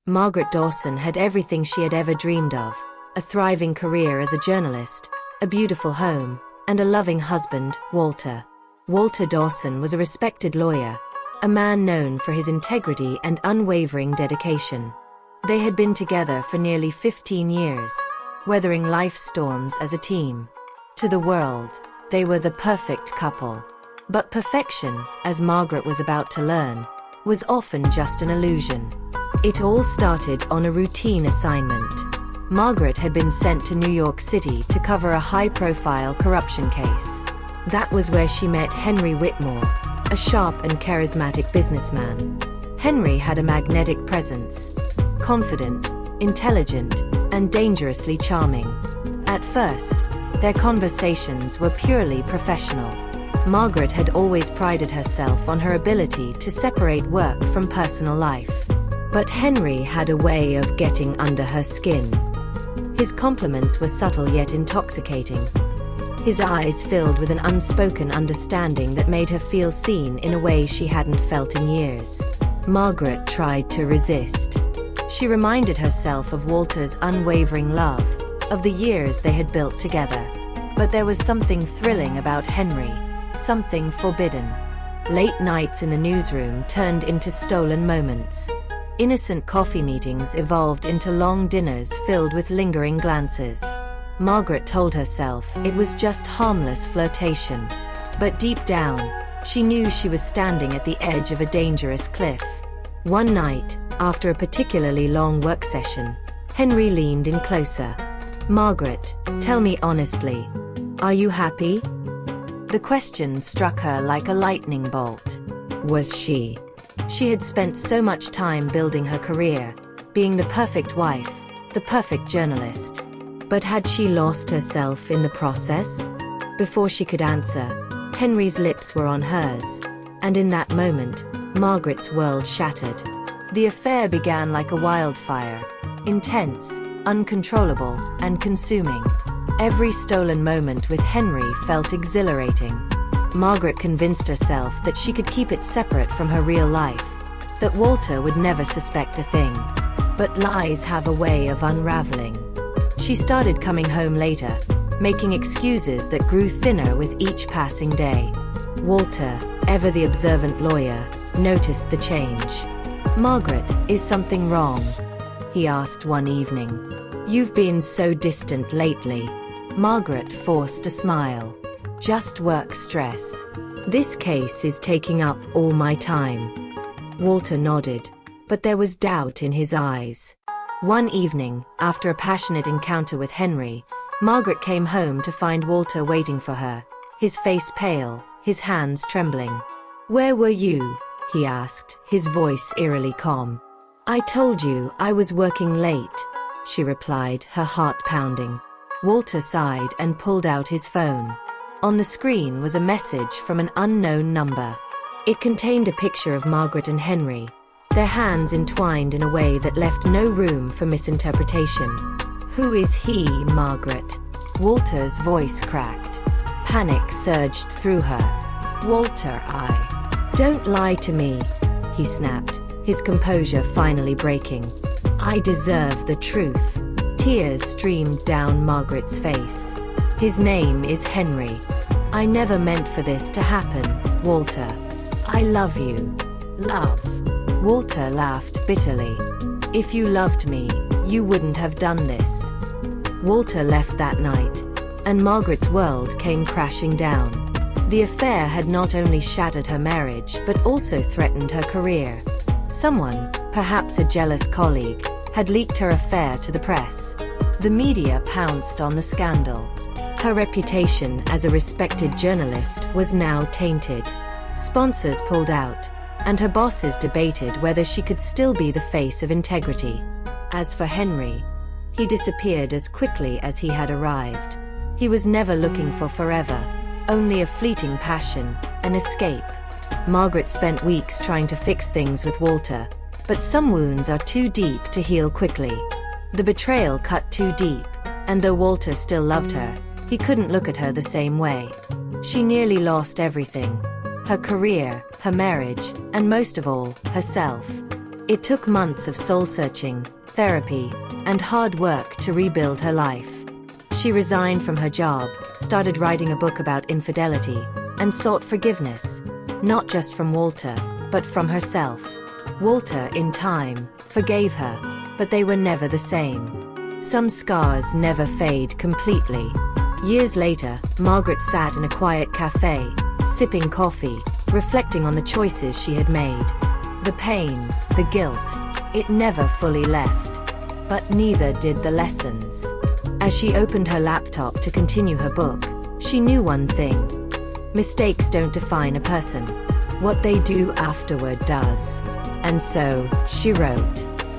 Margaret Dawson had everything she had ever dreamed of: a thriving career as a journalist, a beautiful home, and a loving husband, Walter. Walter Dawson was a respected lawyer, a man known for his integrity and unwavering dedication. They had been together for nearly 15 years, weathering life's storms as a team. To the world, they were the perfect couple. But perfection, as Margaret was about to learn, was often just an illusion. It all started on a routine assignment. Margaret had been sent to New York City to cover a high-profile corruption case. That was where she met Henry Whitmore, a sharp and charismatic businessman. Henry had a magnetic presence, confident, intelligent, and dangerously charming. At first, their conversations were purely professional. Margaret had always prided herself on her ability to separate work from personal life. But Henry had a way of getting under her skin. His compliments were subtle yet intoxicating. His eyes filled with an unspoken understanding that made her feel seen in a way she hadn't felt in years. Margaret tried to resist. She reminded herself of Walter's unwavering love, of the years they had built together. But there was something thrilling about Henry, something forbidden. Late nights in the newsroom turned into stolen moments. Innocent coffee meetings evolved into long dinners filled with lingering glances. Margaret told herself it was just harmless flirtation. But deep down, she knew she was standing at the edge of a dangerous cliff. One night, after a particularly long work session, Henry leaned in closer. "Margaret, tell me honestly, are you happy?" The question struck her like a lightning bolt. Was she? She had spent so much time building her career, being the perfect wife, the perfect journalist. But had she lost herself in the process? Before she could answer, Henry's lips were on hers, and in that moment, Margaret's world shattered. The affair began like a wildfire, intense, uncontrollable, and consuming. Every stolen moment with Henry felt exhilarating. Margaret convinced herself that she could keep it separate from her real life, that Walter would never suspect a thing. But lies have a way of unraveling. She started coming home later, making excuses that grew thinner with each passing day. Walter, ever the observant lawyer, noticed the change. "Margaret, is something wrong?" he asked one evening. "You've been so distant lately." Margaret forced a smile. "Just work stress. This case is taking up all my time." Walter nodded, but there was doubt in his eyes. One evening, after a passionate encounter with Henry, Margaret came home to find Walter waiting for her, his face pale, his hands trembling. "Where were you?" he asked, his voice eerily calm. "I told you I was working late," she replied, her heart pounding. Walter sighed and pulled out his phone. On the screen was a message from an unknown number. It contained a picture of Margaret and Henry, their hands entwined in a way that left no room for misinterpretation. "Who is he, Margaret?" Walter's voice cracked. Panic surged through her. "Walter, Don't lie to me," he snapped, his composure finally breaking. "I deserve the truth." Tears streamed down Margaret's face. "His name is Henry. I never meant for this to happen, Walter. I love you." "Love?" Walter laughed bitterly. "If you loved me, you wouldn't have done this." Walter left that night, and Margaret's world came crashing down. The affair had not only shattered her marriage but also threatened her career. Someone, perhaps a jealous colleague, had leaked her affair to the press. The media pounced on the scandal. Her reputation as a respected journalist was now tainted. Sponsors pulled out, and her bosses debated whether she could still be the face of integrity. As for Henry, he disappeared as quickly as he had arrived. He was never looking for forever, only a fleeting passion, an escape. Margaret spent weeks trying to fix things with Walter, but some wounds are too deep to heal quickly. The betrayal cut too deep, and though Walter still loved her, he couldn't look at her the same way. She nearly lost everything: her career, her marriage, and most of all, herself. It took months of soul-searching, therapy, and hard work to rebuild her life. She resigned from her job, started writing a book about infidelity, and sought forgiveness, not just from Walter, but from herself. Walter, in time, forgave her, but they were never the same. Some scars never fade completely. Years later, Margaret sat in a quiet cafe, sipping coffee, reflecting on the choices she had made. The pain, the guilt, it never fully left. But neither did the lessons. As she opened her laptop to continue her book, she knew one thing. Mistakes don't define a person. What they do afterward does. And so, she wrote.